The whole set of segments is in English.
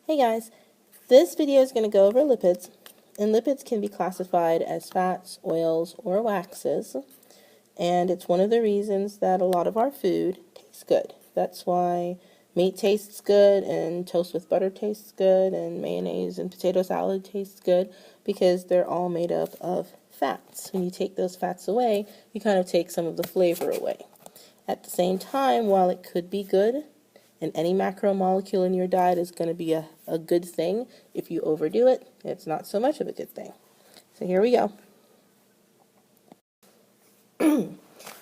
Hey guys, this video is going to go over lipids, and lipids can be classified as fats, oils, or waxes, and it's one of the reasons that a lot of our food tastes good. That's why meat tastes good, and toast with butter tastes good, and mayonnaise and potato salad tastes good, because they're all made up of fats. When you take those fats away, you kind of take some of the flavor away. At the same time, while it could be good, and any macromolecule in your diet is going to be a good thing, if you overdo it, it's not so much of a good thing. So here we go.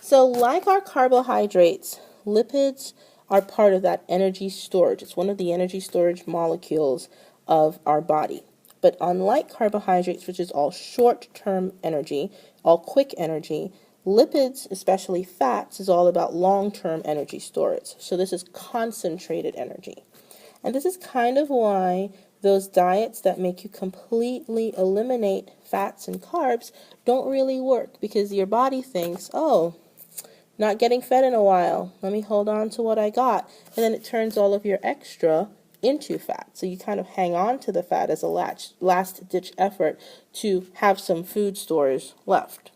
So like our carbohydrates, lipids are part of that energy storage. It's one of the energy storage molecules of our body. But unlike carbohydrates, which is all short-term energy, all quick energy, lipids, especially fats, is all about long-term energy storage. So this is concentrated energy. And this is kind of why those diets that make you completely eliminate fats and carbs don't really work, because your body thinks, oh, not getting fed in a while, let me hold on to what I got. And then it turns all of your extra into fat. So you kind of hang on to the fat as a last-ditch effort to have some food stores left.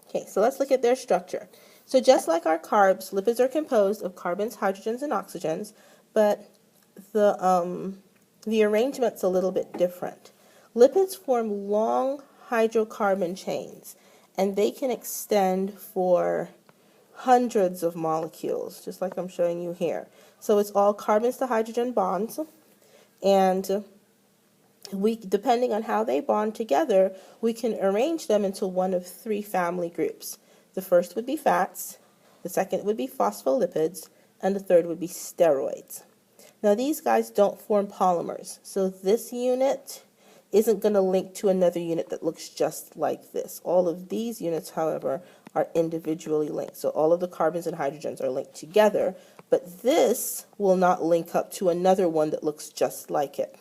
Okay, so let's look at their structure. So just like our carbs, lipids are composed of carbons, hydrogens, and oxygens, but the arrangement's a little bit different. Lipids form long hydrocarbon chains, and they can extend for hundreds of molecules, just like I'm showing you here. So it's all carbons to hydrogen bonds, and depending on how they bond together, we can arrange them into one of three family groups. The first would be fats, the second would be phospholipids, and the third would be steroids. Now these guys don't form polymers, so this unit isn't going to link to another unit that looks just like this. All of these units, however, are individually linked. So all of the carbons and hydrogens are linked together, but this will not link up to another one that looks just like it.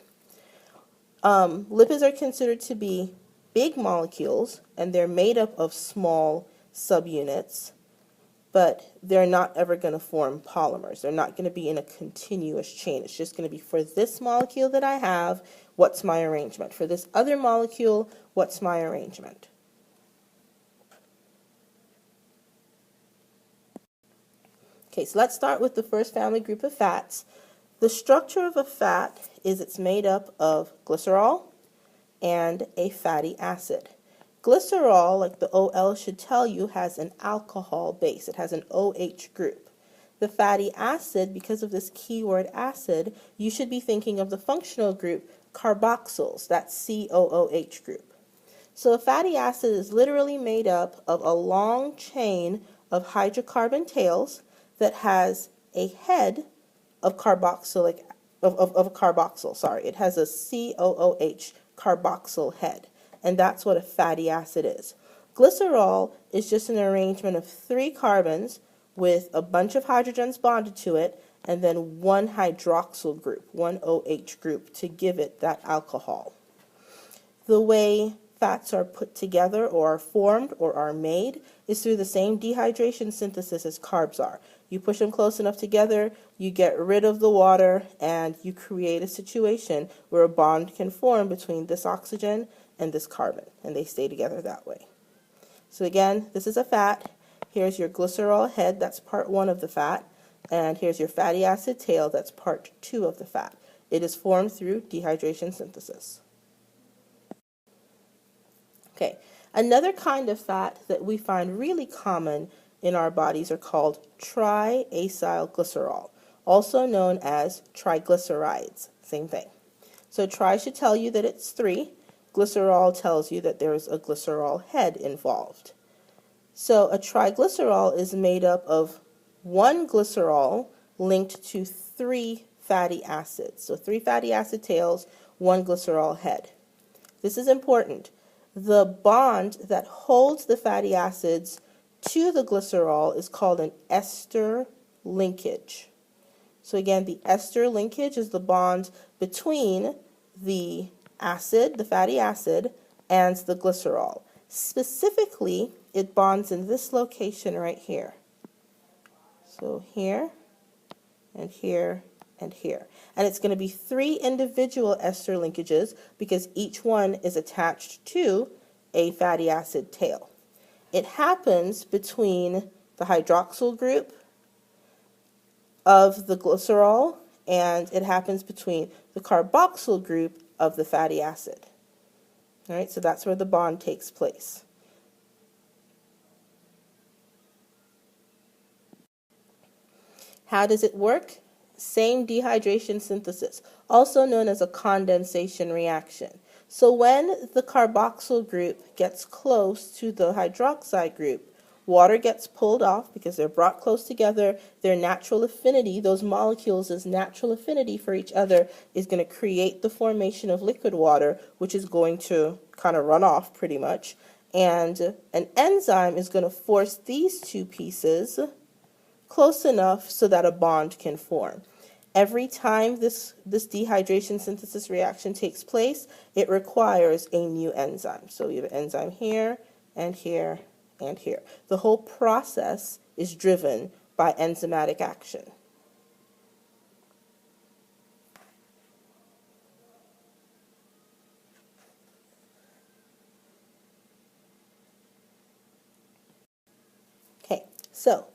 Lipids are considered to be big molecules, and they're made up of small subunits, but they're not ever going to form polymers. They're not going to be in a continuous chain. It's just going to be, for this molecule that I have, what's my arrangement? For this other molecule, what's my arrangement? Okay, so let's start with the first family group of fats. The structure of a fat is it's made up of glycerol and a fatty acid. Glycerol, like the OL should tell you, has an alcohol base. It has an OH group. The fatty acid, because of this keyword acid, you should be thinking of the functional group carboxyls, that COOH group. So a fatty acid is literally made up of a long chain of hydrocarbon tails that has a head of carboxyl. It has a COOH carboxyl head, and that's what a fatty acid is. Glycerol is just an arrangement of three carbons with a bunch of hydrogens bonded to it, and then one hydroxyl group, one OH group, to give it that alcohol. The way fats are put together or are formed or are made is through the same dehydration synthesis as carbs are. You push them close enough together, you get rid of the water, and you create a situation where a bond can form between this oxygen and this carbon, and they stay together that way. So again, this is a fat. Here's your glycerol head, that's part one of the fat, and here's your fatty acid tail, that's part two of the fat. It is formed through dehydration synthesis. Okay, another kind of fat that we find really common in our bodies are called triacylglycerol, also known as triglycerides, same thing. So tri should tell you that it's three. Glycerol tells you that there's a glycerol head involved. So a triglycerol is made up of one glycerol linked to three fatty acids. So three fatty acid tails, one glycerol head. This is important. The bond that holds the fatty acids to the glycerol is called an ester linkage. So again, the ester linkage is the bond between the acid, the fatty acid, and the glycerol. Specifically, it bonds in this location right here. So here, and here, and here. And it's going to be 3 individual ester linkages because each one is attached to a fatty acid tail. It happens between the hydroxyl group of the glycerol, and it happens between the carboxyl group of the fatty acid. All right, so that's where the bond takes place. How does it work? Same dehydration synthesis, also known as a condensation reaction. So when the carboxyl group gets close to the hydroxide group, water gets pulled off because they're brought close together. Their natural affinity, those molecules' natural affinity for each other is going to create the formation of liquid water, which is going to kind of run off pretty much. And an enzyme is going to force these two pieces close enough so that a bond can form. Every time this dehydration synthesis reaction takes place, it requires a new enzyme. So we have an enzyme here, and here, and here. The whole process is driven by enzymatic action. Okay, so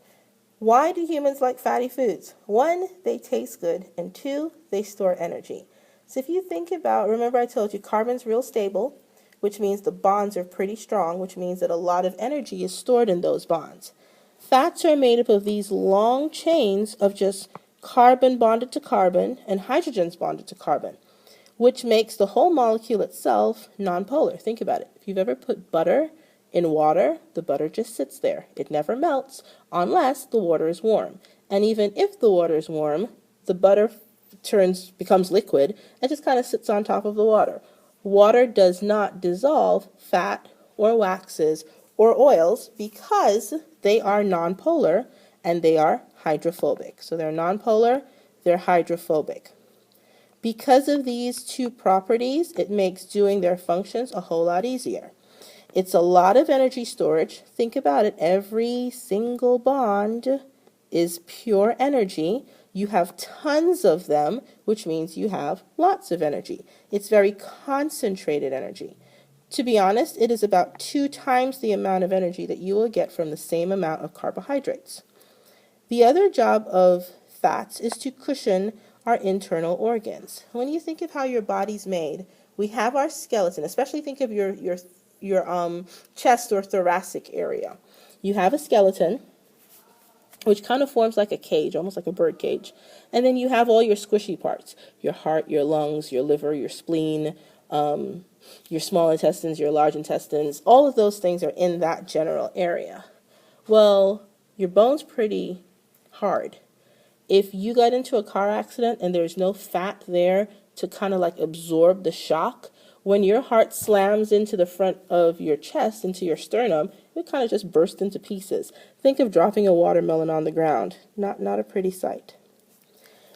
why do humans like fatty foods? 1, they taste good, and 2, they store energy. So if you think about, remember I told you carbon's real stable, which means the bonds are pretty strong, which means that a lot of energy is stored in those bonds. Fats are made up of these long chains of just carbon bonded to carbon and hydrogens bonded to carbon, which makes the whole molecule itself nonpolar. Think about it. If you've ever put butter in water, the butter just sits there. It never melts unless the water is warm. And even if the water is warm, the butter becomes liquid and just kind of sits on top of the water. Water does not dissolve fat or waxes or oils because they are nonpolar and they are hydrophobic. So they're nonpolar, they're hydrophobic. Because of these two properties, it makes doing their functions a whole lot easier. It's a lot of energy storage. Think about it. Every single bond is pure energy. You have tons of them, which means you have lots of energy. It's very concentrated energy. To be honest, it is about 2 times the amount of energy that you will get from the same amount of carbohydrates. The other job of fats is to cushion our internal organs. When you think of how your body's made, we have our skeleton, especially think of your chest or thoracic area. You have a skeleton, which kind of forms like a cage, almost like a bird cage. And then you have all your squishy parts, your heart, your lungs, your liver, your spleen, your small intestines, your large intestines. All of those things are in that general area. Well, your bone's pretty hard. If you got into a car accident and there's no fat there to kind of like absorb the shock, when your heart slams into the front of your chest, into your sternum, it kind of just bursts into pieces. Think of dropping a watermelon on the ground. Not a pretty sight.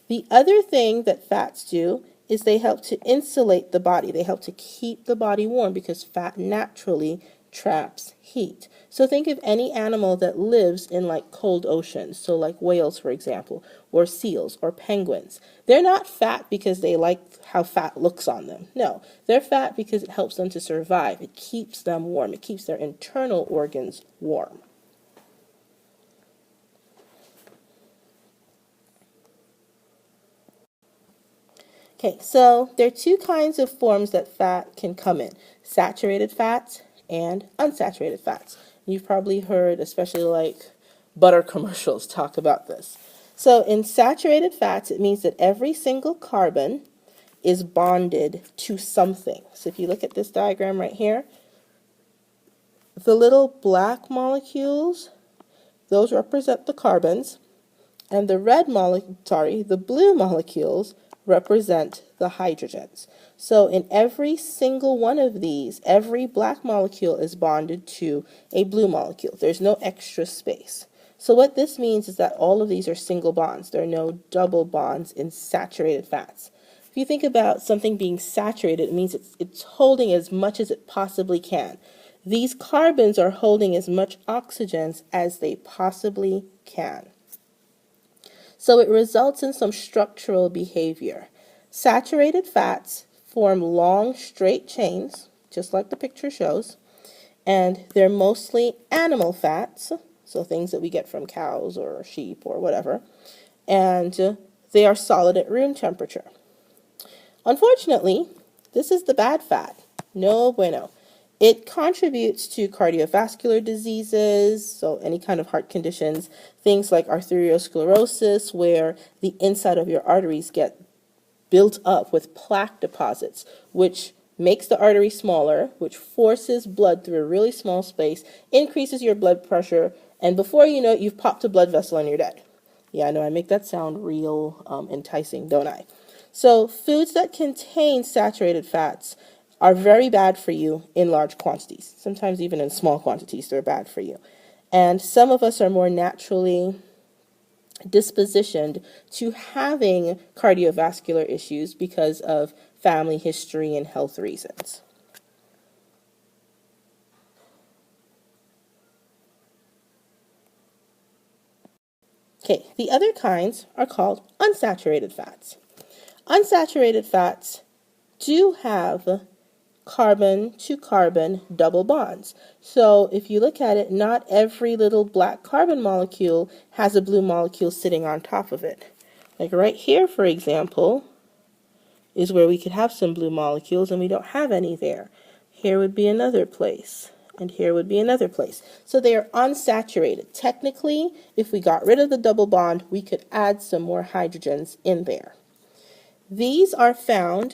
The other thing that fats do is they help to insulate the body. They help to keep the body warm because fat naturally traps heat. So think of any animal that lives in like cold oceans, so like whales, for example, or seals or penguins. They're not fat because they like how fat looks on them. No, they're fat because it helps them to survive. It keeps them warm. It keeps their internal organs warm. Okay, so there are 2 kinds of forms that fat can come in: saturated fats and unsaturated fats. You've probably heard, especially like butter commercials, talk about this. So in saturated fats, it means that every single carbon is bonded to something. So if you look at this diagram right here, the little black molecules, those represent the carbons, and the the blue molecules represent the hydrogens. So in every single one of these, every black molecule is bonded to a blue molecule. There's no extra space. So what this means is that all of these are single bonds. There are no double bonds in saturated fats. If you think about something being saturated, it means it's holding as much as it possibly can. These carbons are holding as much oxygen as they possibly can. So it results in some structural behavior. Saturated fats form long, straight chains, just like the picture shows, and they're mostly animal fats, so things that we get from cows or sheep or whatever, and they are solid at room temperature. Unfortunately, this is the bad fat. No bueno. It contributes to cardiovascular diseases, so any kind of heart conditions, things like arteriosclerosis, where the inside of your arteries get built up with plaque deposits, which makes the artery smaller, which forces blood through a really small space, increases your blood pressure, and before you know it, you've popped a blood vessel and you're dead. Yeah, I know I make that sound real enticing, don't I? So foods that contain saturated fats are very bad for you in large quantities. Sometimes even in small quantities, they're bad for you. And some of us are more naturally dispositioned to having cardiovascular issues because of family history and health reasons. Okay, the other kinds are called unsaturated fats. Unsaturated fats do have carbon to carbon double bonds. So if you look at it, not every little black carbon molecule has a blue molecule sitting on top of it. Like right here, for example, is where we could have some blue molecules and we don't have any there. Here would be another place, and here would be another place. So they are unsaturated. Technically, if we got rid of the double bond, we could add some more hydrogens in there. These are found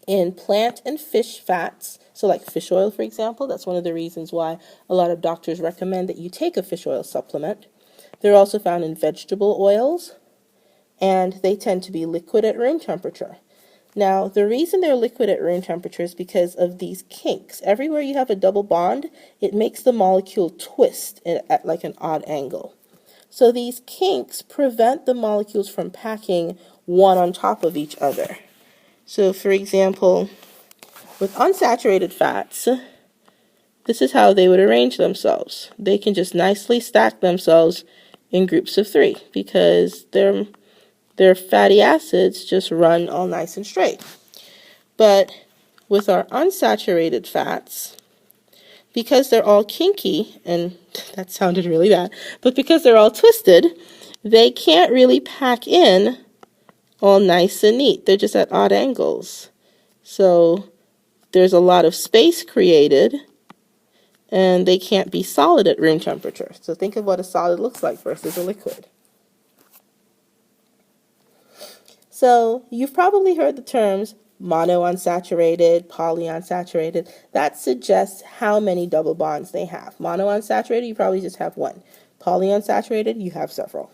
in plant and fish fats, so like fish oil, for example. That's one of the reasons why a lot of doctors recommend that you take a fish oil supplement. They're also found in vegetable oils, and they tend to be liquid at room temperature. Now, the reason they're liquid at room temperature is because of these kinks. Everywhere you have a double bond, it makes the molecule twist at like an odd angle. So these kinks prevent the molecules from packing one on top of each other. So, for example, with unsaturated fats, this is how they would arrange themselves. They can just nicely stack themselves in groups of 3 because their fatty acids just run all nice and straight. But with our unsaturated fats, because they're all kinky, and that sounded really bad, but because they're all twisted, they can't really pack in all nice and neat. They're just at odd angles. So there's a lot of space created, and they can't be solid at room temperature. So think of what a solid looks like versus a liquid. So you've probably heard the terms monounsaturated, polyunsaturated. That suggests how many double bonds they have. Monounsaturated, you probably just have one. Polyunsaturated, you have several.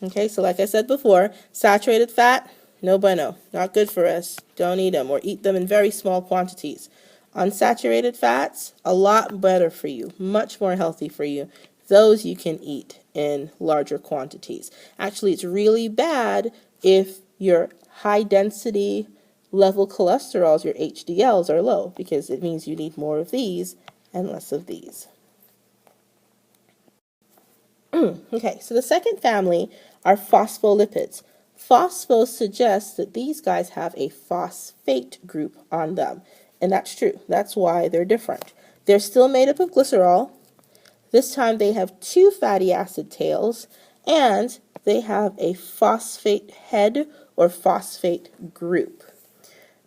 Okay, so like I said before, saturated fat, no bueno, not good for us. Don't eat them, or eat them in very small quantities. Unsaturated fats, a lot better for you, much more healthy for you. Those you can eat in larger quantities. Actually, it's really bad if your high density level cholesterols, your HDLs, are low, because it means you need more of these and less of these. Okay, so the second family are phospholipids. Phospho suggests that these guys have a phosphate group on them, and that's true. That's why they're different. They're still made up of glycerol. This time they have 2 fatty acid tails, and they have a phosphate head or phosphate group.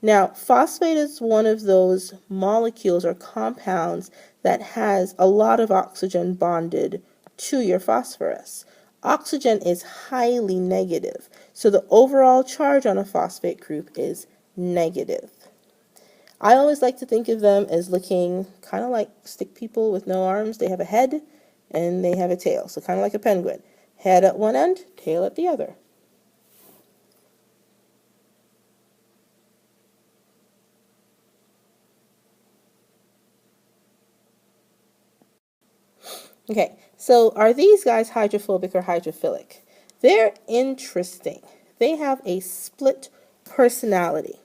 Now, phosphate is one of those molecules or compounds that has a lot of oxygen bonded to your phosphorus. Oxygen is highly negative, so the overall charge on a phosphate group is negative. I always like to think of them as looking kind of like stick people with no arms. They have a head and they have a tail, so kind of like a penguin. Head at one end, tail at the other. Okay, so are these guys hydrophobic or hydrophilic? They're interesting. They have a split personality.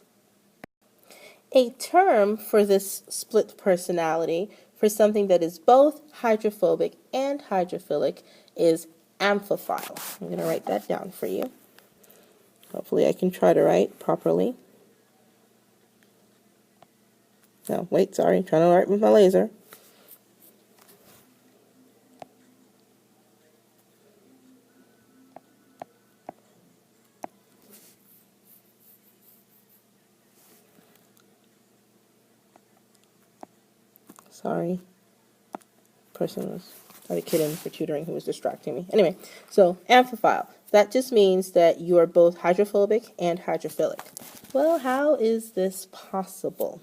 A term for this split personality for something that is both hydrophobic and hydrophilic is amphiphile. I'm going to write that down for you. Hopefully I can try to write properly. No, wait, sorry, I'm trying to write with my laser. Sorry. Person was, I had a kid in for tutoring who was distracting me. Anyway, so amphiphile. That just means that you are both hydrophobic and hydrophilic. Well, how is this possible?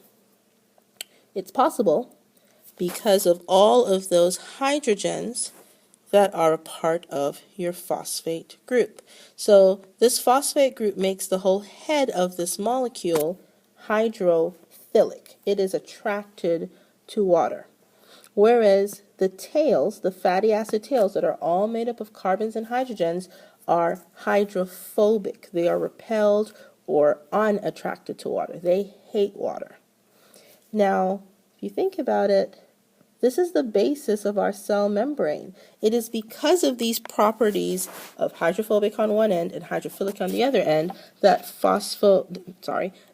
It's possible because of all of those hydrogens that are a part of your phosphate group. So this phosphate group makes the whole head of this molecule hydrophilic. It is attracted to water. Whereas the tails, the fatty acid tails that are all made up of carbons and hydrogens, are hydrophobic. They are repelled or unattracted to water. They hate water. Now, if you think about it, this is the basis of our cell membrane. It is because of these properties of hydrophobic on one end and hydrophilic on the other end that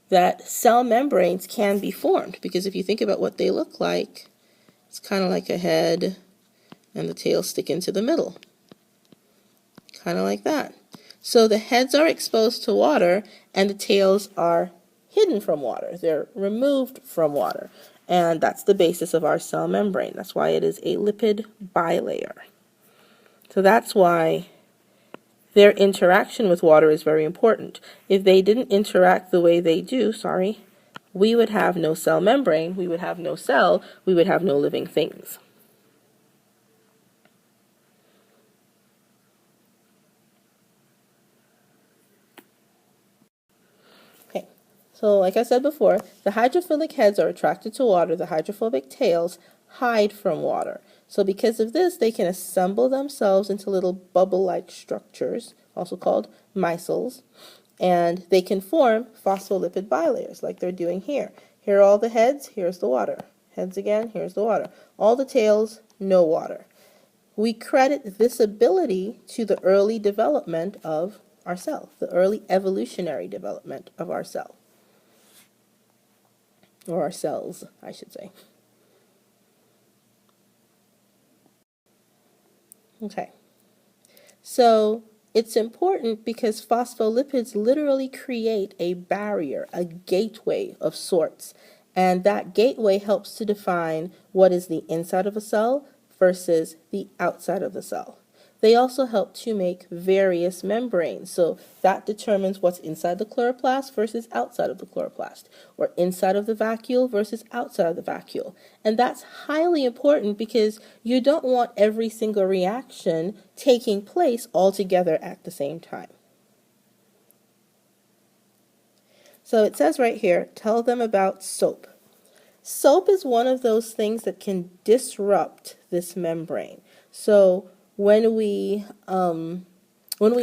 that cell membranes can be formed. Because if you think about what they look like, it's kind of like a head and the tail stick into the middle. Kind of like that. So the heads are exposed to water and the tails are hidden from water. They're removed from water. And that's the basis of our cell membrane. That's why it is a lipid bilayer. So that's why their interaction with water is very important. If they didn't interact the way they do, we would have no cell membrane, we would have no cell, we would have no living things. Okay, so like I said before, the hydrophilic heads are attracted to water, the hydrophobic tails hide from water. So because of this, they can assemble themselves into little bubble-like structures, also called micelles, and they can form phospholipid bilayers like they're doing here. Here are all the heads, here's the water. Heads again, here's the water. All the tails, no water. We credit this ability to the early development of our cell, the early evolutionary development of our cell. Or our cells, I should say. Okay. So it's important because phospholipids literally create a barrier, a gateway of sorts. And that gateway helps to define what is the inside of a cell versus the outside of the cell. They also help to make various membranes. So that determines what's inside the chloroplast versus outside of the chloroplast, or inside of the vacuole versus outside of the vacuole. And that's highly important because you don't want every single reaction taking place all together at the same time. So it says right here, tell them about soap. Soap is one of those things that can disrupt this membrane. So when we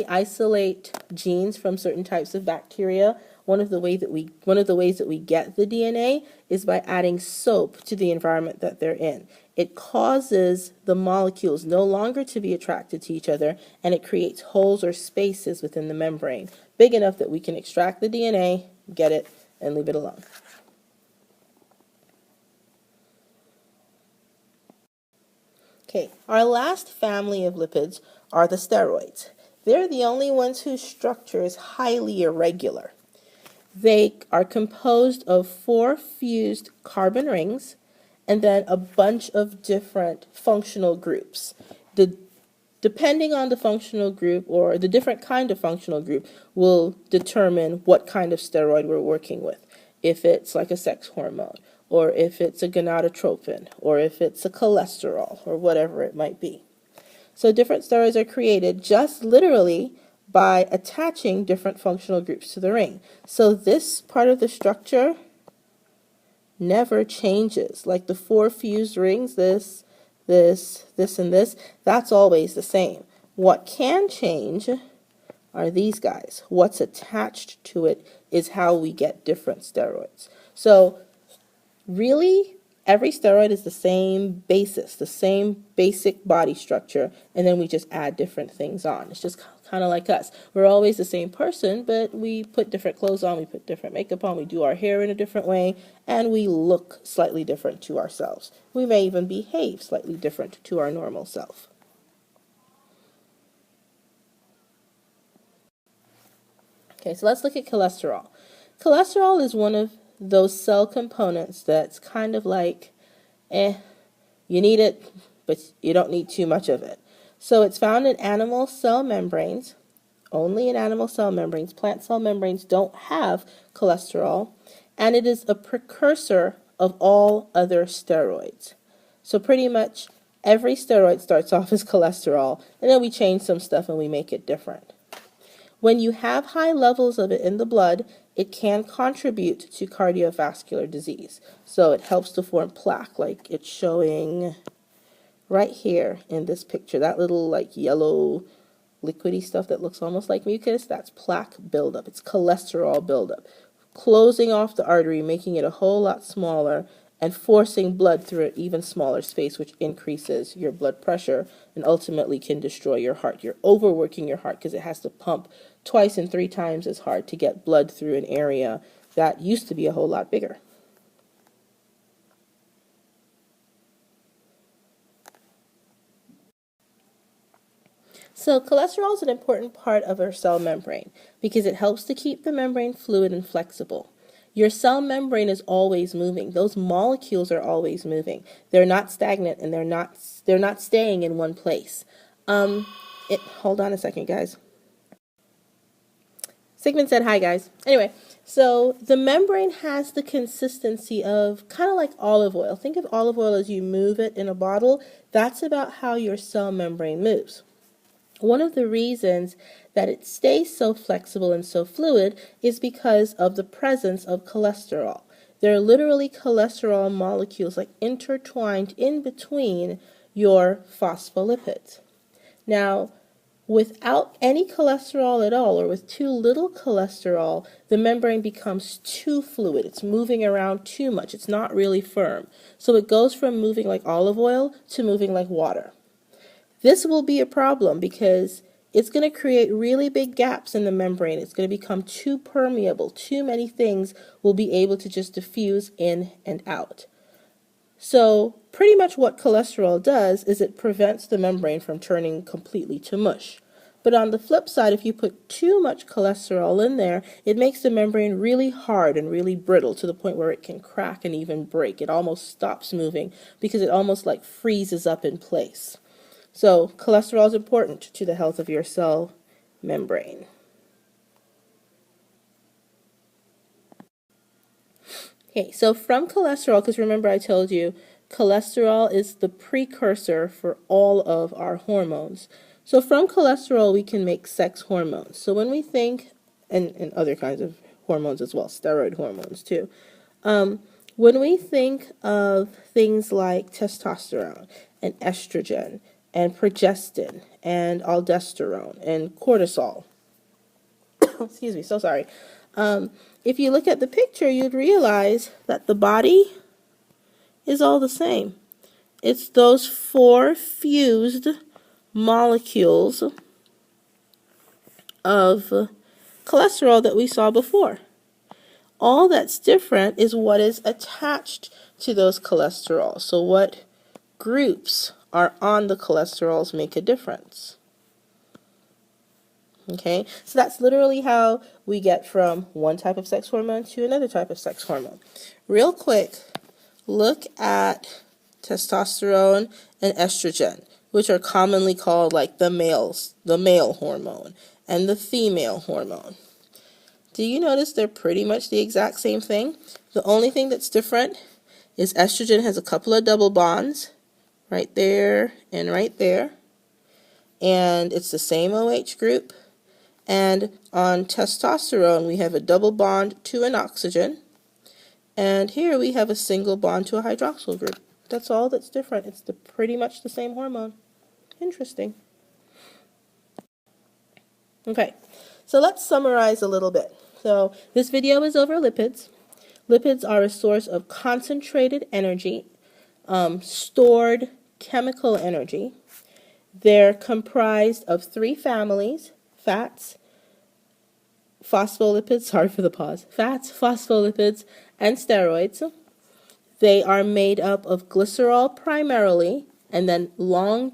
isolate genes from certain types of bacteria, one of the ways that we get the DNA is by adding soap to the environment that they're in. It causes the molecules no longer to be attracted to each other, and it creates holes or spaces within the membrane, big enough that we can extract the DNA, get it, and leave it alone. Okay, our last family of lipids are the steroids. They're the only ones whose structure is highly irregular. They are composed of 4 fused carbon rings and then a bunch of different functional groups. Depending on the functional group, or the different kind of functional group, will determine what kind of steroid we're working with. If it's like a sex hormone, or if it's a gonadotropin, or if it's a cholesterol, or whatever it might be. So different steroids are created just literally by attaching different functional groups to the ring. So this part of the structure never changes. Like the 4 fused rings, this, and this, that's always the same. What can change are these guys. What's attached to it is how we get different steroids. So really, Every steroid is the same basis, the same basic body structure, and then we just add different things on. It's just kind of like us. We're always the same person, but we put different clothes on, we put different makeup on, we do our hair in a different way, and we look slightly different to ourselves. We may even behave slightly different to our normal self. Okay, so let's look at cholesterol. Cholesterol is one of those cell components that's kind of like, you need it, but you don't need too much of it. So it's found in animal cell membranes, only in animal cell membranes. Plant cell membranes don't have cholesterol, and it is a precursor of all other steroids. So pretty much every steroid starts off as cholesterol, and then we change some stuff and we make it different. When you have high levels of it in the blood, it can contribute to cardiovascular disease. So it helps to form plaque, like it's showing right here in this picture. That little like yellow liquidy stuff that looks almost like mucus, that's plaque buildup. It's cholesterol buildup. Closing off the artery, making it a whole lot smaller, and forcing blood through an even smaller space, which increases your blood pressure and ultimately can destroy your heart. You're overworking your heart because it has to pump twice and 3 times as hard to get blood through an area that used to be a whole lot bigger. So cholesterol is an important part of our cell membrane because it helps to keep the membrane fluid and flexible. Your cell membrane is always moving. Those molecules are always moving. They're not stagnant and they're not staying in one place. Hold on a second, guys. Sigmund said hi, guys. Anyway, so the membrane has the consistency of kind of like olive oil. Think of olive oil as you move it in a bottle. That's about how your cell membrane moves. One of the reasons that it stays so flexible and so fluid is because of the presence of cholesterol. There are literally cholesterol molecules like intertwined in between your phospholipids. Now, without any cholesterol at all, or with too little cholesterol, the membrane becomes too fluid. It's moving around too much. It's not really firm. So it goes from moving like olive oil to moving like water. This will be a problem because it's going to create really big gaps in the membrane. It's going to become too permeable. Too many things will be able to just diffuse in and out. So pretty much what cholesterol does is it prevents the membrane from turning completely to mush. But on the flip side, if you put too much cholesterol in there, it makes the membrane really hard and really brittle to the point where it can crack and even break. It almost stops moving because it almost like freezes up in place. So cholesterol is important to the health of your cell membrane. Okay, so from cholesterol, because remember I told you, cholesterol is the precursor for all of our hormones. So from cholesterol, we can make sex hormones. So when we think, and other kinds of hormones as well, steroid hormones too. When we think of things like testosterone and estrogen and progestin and aldosterone and cortisol, excuse me, so sorry. If you look at the picture, you'd realize that the body is all the same. It's those 4 fused molecules of cholesterol that we saw before. All that's different is what is attached to those cholesterol. So what groups are on the cholesterols make a difference. Okay, so that's literally how we get from one type of sex hormone to another type of sex hormone. Real quick, look at testosterone and estrogen, which are commonly called like the male hormone and the female hormone. Do you notice they're pretty much the exact same thing? The only thing that's different is estrogen has a couple of double bonds right there and right there, and it's the same OH group. And on testosterone, we have a double bond to an oxygen, and here we have a single bond to a hydroxyl group. That's all that's different. It's pretty much the same hormone. Interesting. Okay, so let's summarize a little bit. So this video is over lipids. Lipids are a source of concentrated energy, stored chemical energy. They're comprised of three families: fats, phospholipids, sorry for the pause, fats, phospholipids, and steroids. They are made up of glycerol primarily, and then long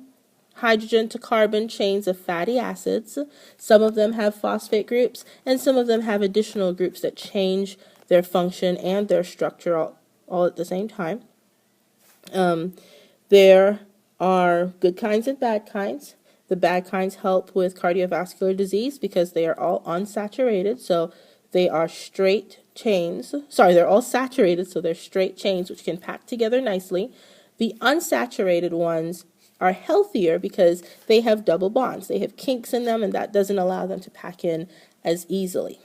hydrogen to carbon chains of fatty acids. Some of them have phosphate groups, and some of them have additional groups that change their function and their structure all at the same time. There are good kinds and bad kinds. The bad kinds help with cardiovascular disease because they are all unsaturated, so they are straight chains. Sorry, they're all saturated, so they're straight chains which can pack together nicely. The unsaturated ones are healthier because they have double bonds. They have kinks in them, and that doesn't allow them to pack in as easily.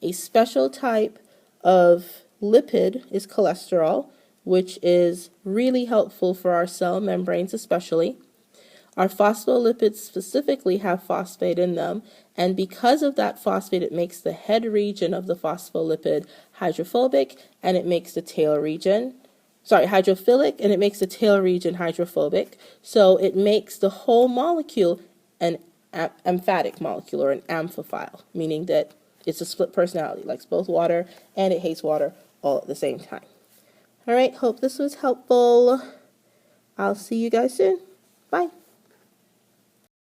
A special type of lipid is cholesterol, which is really helpful for our cell membranes especially. Our phospholipids specifically have phosphate in them, and because of that phosphate, it makes the head region of the phospholipid hydrophobic, and it makes the tail region, hydrophilic, and it makes the tail region hydrophobic. So it makes the whole molecule an emphatic molecule, or an amphiphile, meaning that it's a split personality, it likes both water and it hates water all at the same time. All right, hope this was helpful. I'll see you guys soon. Bye.